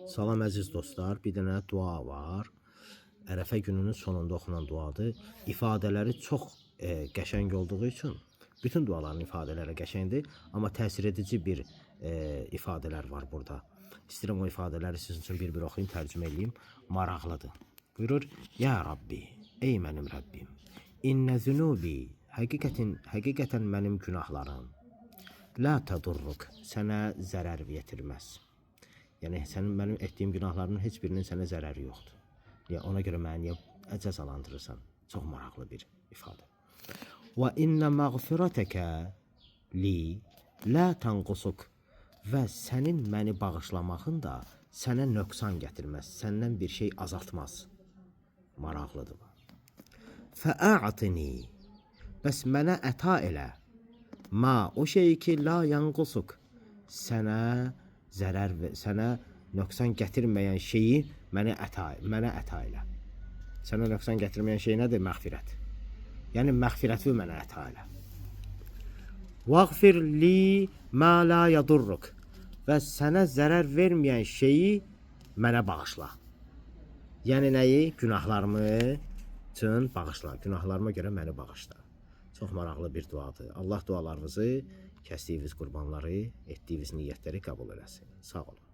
Salam əziz dostlar, bir dənə dua var. Ərəfə gününün sonunda oxunan duadır. İfadələri çox qəşəng olduğu üçün bütün duaların ifadələri qəşəngdir, amma təsir edici bir ifadələr var burada. İstəyirəm o ifadələri sizin üçün bir-bir oxuyum, tərcümə edeyim. Maraqlıdır. Buyurur: Ya Rabbi, ey mənim Rəbbim, İnnə zünubi, həqiqətən mənim günahlarım, la tadurruk, sənə zərər yetirməz. Yəni mənim etdiyim günahlarının heç birinin sənə zərəri yoxdur. Ya ona görə məni cəzalandırırsan. Çox maraqlı bir ifadə. Və innə məğfirətəkə li la tanqusuk, və sənin məni bağışlamağın da sənə nöqsan gətirməz, səndən bir şey azaltmaz. Maraqlıdır. Fə'atini, bəs mənə əta elə, ma, o şey ki, la yanqusuk, sənə zərər və sənə nöqsan gətirməyən şeyi mənə əta elə. Sənə nöqsan gətirməyən şey nədir? Məğfirət. Yəni məğfirəti mənə əta elə. Vəğfir li mə la yadurruk, və sənə zərər verməyən şeyi mənə bağışla. Yəni nəyi? Günahlarımı üçün bağışla. Günahlarıma görə məni bağışla. Çox maraqlı bir duadır. Allah dualarınızı, kəsdiyiniz qurbanları, etdiyiniz niyyətləri qəbul eləsin. Sağ olun.